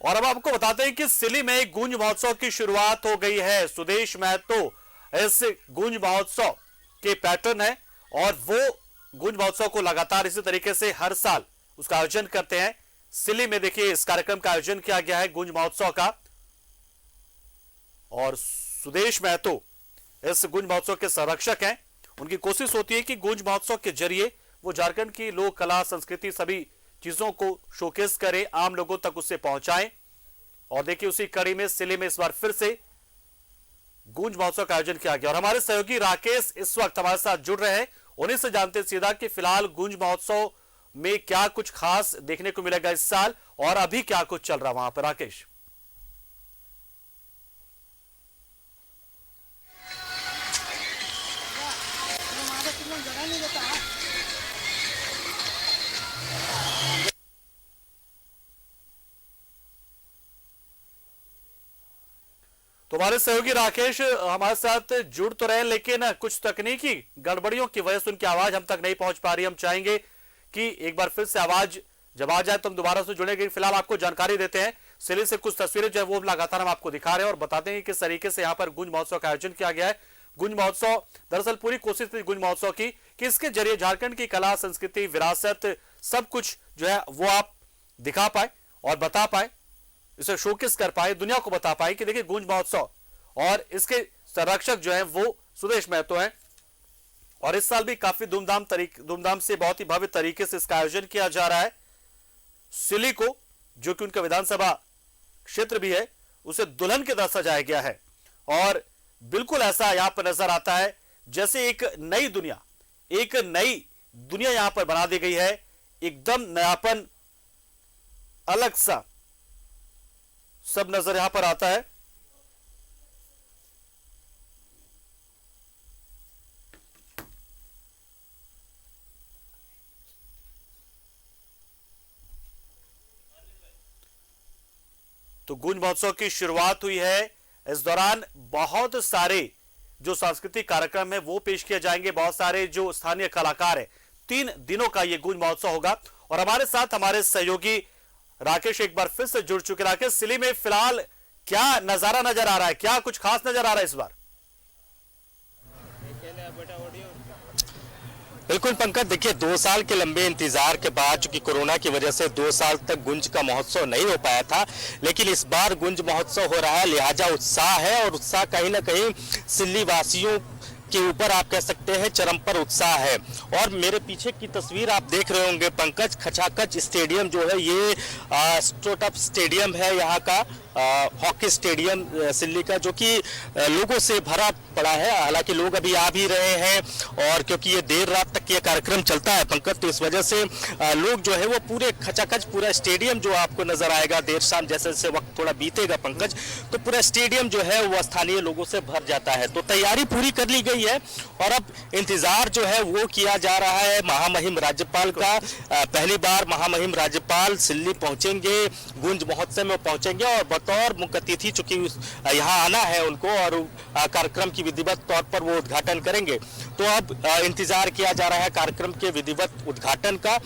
और अब आपको बताते हैं कि सिली में गूंज महोत्सव की शुरुआत हो गई है। सुदेश महतो इस गूंज महोत्सव के पैटर्न है और वो गूंज महोत्सव को लगातार इसी तरीके से हर साल उसका आयोजन करते हैं। सिली में देखिए इस कार्यक्रम का आयोजन किया गया है गूंज महोत्सव का, और सुदेश महतो इस गूंज महोत्सव के संरक्षक हैं। उनकी कोशिश होती है कि गूंज महोत्सव के जरिए वो झारखंड की लोक कला संस्कृति सभी चीजों को शोकेस करें, आम लोगों तक उससे पहुंचाएं। और देखिए उसी कड़ी में सिले में इस बार फिर से गूंज महोत्सव का आयोजन किया गया और हमारे सहयोगी राकेश इस वक्त हमारे साथ जुड़ रहे हैं। उन्हीं से जानते सीधा कि फिलहाल गूंज महोत्सव में क्या कुछ खास देखने को मिलेगा इस साल और अभी क्या कुछ चल रहा वहां पर। राकेश, तो हमारे सहयोगी राकेश हमारे साथ जुड़ तो रहे, लेकिन कुछ तकनीकी गड़बड़ियों की वजह से उनकी आवाज हम तक नहीं पहुंच पा रही। हम चाहेंगे कि एक बार फिर से आवाज जब आ जाए तो हम दोबारा से जुड़ेंगे। फिलहाल आपको जानकारी देते हैं, सिले से कुछ तस्वीरें जो है वो लगातार हम आपको दिखा रहे हैं और बताते हैं किस तरीके से यहाँ पर गूंज महोत्सव का आयोजन किया गया है। गूंज महोत्सव दरअसल पूरी कोशिश थी गूंज महोत्सव की कि इसके जरिए झारखंड की कला संस्कृति विरासत सब कुछ जो है वो आप दिखा पाए और बता पाए, इसे शोकेस कर पाए, दुनिया को बता पाए कि देखिए गूंज महोत्सव। और इसके संरक्षक जो है वो सुदेश महतो हैं और इस साल भी काफी धूमधाम से बहुत ही भव्य तरीके से इसका आयोजन किया जा रहा है। सिली को, जो कि उनका विधानसभा क्षेत्र भी है, उसे दुल्हन के तरह सजाया गया है और बिल्कुल ऐसा यहां पर नजर आता है जैसे एक नई दुनिया यहां पर बना दी गई है। एकदम नयापन, अलग सा सब नजर यहां पर आता है। तो गूंज महोत्सव की शुरुआत हुई है। इस दौरान बहुत सारे जो सांस्कृतिक कार्यक्रम है वो पेश किए जाएंगे, बहुत सारे जो स्थानीय कलाकार है। 3 दिनों का ये गूंज महोत्सव होगा और हमारे साथ हमारे सहयोगी राकेश एक बार फिर से जुड़ चुके। राकेश, सिली में फिलहाल क्या नजारा नजर आ रहा है, क्या कुछ खास नजर आ रहा है इस बार? बिल्कुल पंकज, देखिए 2 साल के लंबे इंतजार के बाद, चूंकि कोरोना की वजह से 2 साल तक गुंज का महोत्सव नहीं हो पाया था, लेकिन इस बार गुंज महोत्सव हो रहा है, लिहाजा उत्साह है और उत्साह कहीं ना कहीं सिल्ली वासियों के ऊपर आप कह सकते हैं चरम पर उत्साह है। और मेरे पीछे की तस्वीर आप देख रहे होंगे पंकज, खचाखच स्टेडियम जो है ये स्टोटअप स्टेडियम है यहाँ का, हॉकी स्टेडियम सिल्ली का, जो कि लोगों से भरा पड़ा है। हालांकि लोग अभी आ भी रहे हैं और क्योंकि ये देर रात तक ये कार्यक्रम चलता है पंकज, तो इस वजह से लोग जो है वो पूरे खचाखच, पूरा स्टेडियम जो आपको नजर आएगा देर शाम जैसे जैसे वक्त थोड़ा बीतेगा पंकज, तो पूरा स्टेडियम जो है वो स्थानीय लोगों से भर जाता है। तो तैयारी पूरी कर ली गई है और अब इंतजार जो है वो किया जा रहा है महामहिम राज्यपाल का। पहली बार महामहिम राज्यपाल सिल्ली पहुंचेंगे, गूंज महोत्सव में पहुंचेंगे और बतौर मुख्य अतिथि, चूंकि यहाँ आना है उनको और कार्यक्रम की विधिवत तौर पर वो उद्घाटन करेंगे। तो अब इंतजार किया जा रहा है कार्यक्रम के विधिवत उद्घाटन का।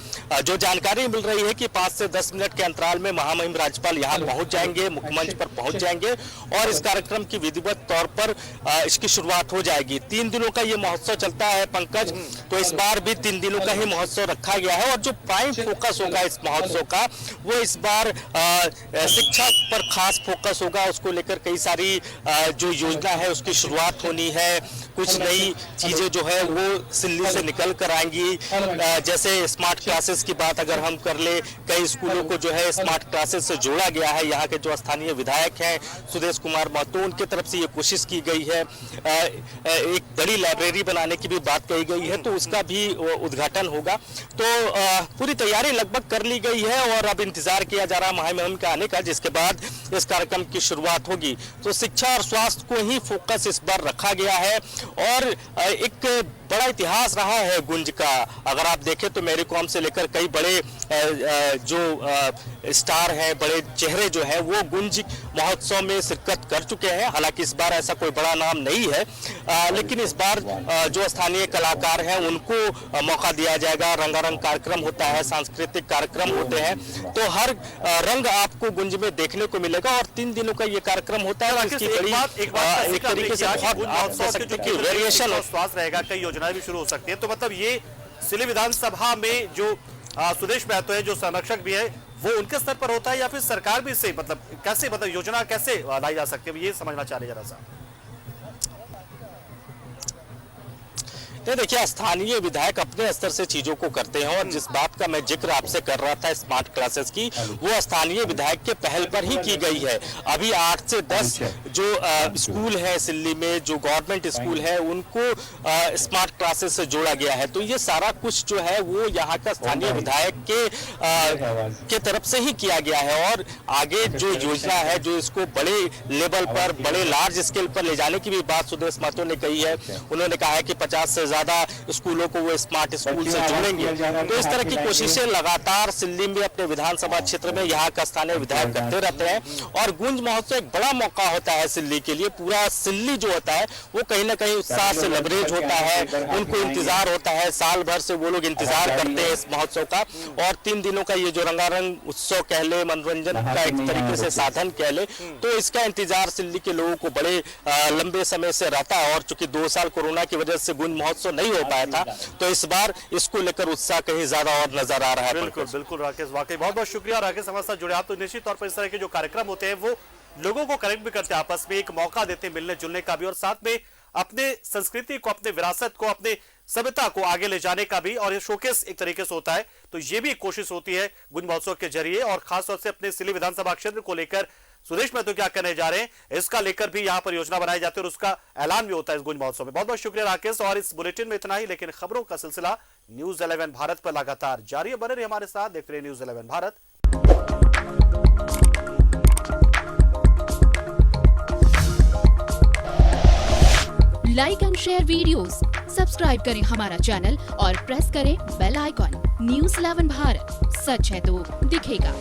जो जानकारी मिल रही है कि 5 से 10 मिनट के अंतराल में महामहिम राज्यपाल यहाँ पहुंच जाएंगे, मुख्यमंच पर पहुंच जाएंगे और इस कार्यक्रम की विधिवत तौर पर इसकी शुरुआत हो जाएगी। 3 दिनों का ये महोत्सव चलता है पंकज, तो इस बार भी 3 दिनों का ही महोत्सव रखा गया है और जो प्राइम फोकस होगा इस महोत्सव का वो इस बार शिक्षा पर खास फोकस होगा। उसको लेकर कई सारी जो योजना है उसकी शुरुआत होनी है, कुछ नई चीजें जो है वो सिल्ली से निकल कर आएंगी। जैसे स्मार्ट क्लासेस की बात अगर हम कर ले, कई स्कूलों को जो है स्मार्ट क्लासेस से जोड़ा गया है। यहाँ के जो स्थानीय विधायक हैं सुदेश कुमार महतो, उनके तरफ से ये कोशिश की गई है। एक बड़ी लाइब्रेरी बनाने की भी बात कही गई है, तो उसका भी उद्घाटन होगा। तो पूरी तैयारी लगभग कर ली गई है और अब इंतजार किया जा रहा है महामहिम के आने का, जिसके बाद इस कार्यक्रम की शुरुआत होगी। तो शिक्षा और स्वास्थ्य को ही फोकस इस बार रखा गया है और एक बड़ा इतिहास रहा है गुंज का। अगर आप देखें तो मेरी कॉम से लेकर कई बड़े जो स्टार हैं, बड़े चेहरे जो है वो गुंज महोत्सव में शिरकत कर चुके हैं। हालांकि इस बार ऐसा कोई बड़ा नाम नहीं है, लेकिन इस बार जो स्थानीय कलाकार हैं उनको मौका दिया जाएगा। रंगारंग कार्यक्रम होता है, सांस्कृतिक कार्यक्रम होते हैं, तो हर रंग आपको गुंज में देखने को मिलेगा और 3 दिनों का ये कार्यक्रम होता है। इसकी बड़ी एक तरीके से बहुत आप कह सकते हैं कि वेरिएशन और स्वास्थ्य रहेगा, कई योजनाएं भी शुरू हो सकती है। तो मतलब ये सिल्ली विधानसभा में जो सुदेश महतो है, जो संरक्षक भी है, वो उनके स्तर पर होता है या फिर सरकार भी इससे मतलब कैसे योजना कैसे लाई जा सकती है, ये समझना चाह रहे जरा सा। तो देखिए, स्थानीय विधायक अपने स्तर से चीजों को करते हैं और जिस बात का मैं जिक्र आपसे कर रहा था स्मार्ट क्लासेस की, वो स्थानीय विधायक के पहल पर ही की गई है। अभी 8 से 10 जो स्कूल है सिल्ली में, जो गवर्नमेंट स्कूल है, उनको स्मार्ट क्लासेस से जोड़ा गया है। तो ये सारा कुछ जो है वो यहाँ का स्थानीय विधायक के तरफ से ही किया गया है और आगे जो योजना है, जो इसको बड़े लेवल पर, बड़े लार्ज स्केल पर ले जाने की भी बात सुदेश महतो ने कही है। उन्होंने कहा है कि 50 से ज्यादा स्कूलों को वो स्मार्ट स्कूल से जोड़ेंगे। तो इस तरह की कोशिशें लगातार सिल्ली में अपने विधानसभा क्षेत्र में यहाँ का स्थानीय विधायक करते रहते हैं और गुंज महोत्सव एक बड़ा मौका होता है सिल्ली के लिए। पूरा सिल्ली जो होता है वो कहीं ना कहीं उत्साह से लबरेज होता है, उनको इंतजार होता है, साल भर से वो लोग इंतजार करते हैं इस महोत्सव का। और 3 दिनों का ये जो रंगारंग उत्सव कह ले, मनोरंजन का एक तरीके से साधन कह ले, तो इसका इंतजार सिल्ली के लोगों को बड़े लंबे समय से रहता है। और चूंकि 2 साल कोरोना की वजह से गुंज महोत्सव नहीं हो पाया था, तो इस बार इसको लेकर उत्साह कहीं ज्यादा और नजर आ रहा है। बिल्कुल बिल्कुल राकेश, वाकई बहुत बहुत शुक्रिया राकेश हमारे साथ जुड़े। आप तो निश्चित तौर पर इस तरह के जो कार्यक्रम होते हैं वो लोगों को कनेक्ट भी करते हैं, आपस में एक मौका देते हैं मिलने जुलने का भी, और साथ में अपने संस्कृति को, अपने विरासत को, अपने सभ्यता को आगे ले जाने का भी, और ये शोकेस एक तरीके से होता है। तो ये भी कोशिश होती है गुंज महोत्सव के जरिए। और खासतौर से अपने सिल्ली विधानसभा क्षेत्र को लेकर सुदेश महतो क्या करने जा रहे हैं, इसका लेकर भी यहाँ पर योजना बनाई जाती है और उसका ऐलान भी होता है इस गुंज महोत्सव में। बहुत बहुत शुक्रिया राकेश। और इस बुलेटिन में इतना ही, लेकिन खबरों का सिलसिला न्यूज़ 11 भारत पर लगातार जारी है। बने रहिए हमारे साथ, देखते रहिए news 11 Bharat. Like and share videos, subscribe करें हमारा चैनल और प्रेस करें बेल आइकॉन। न्यूज़ 11 भारत, सच है तो दिखेगा।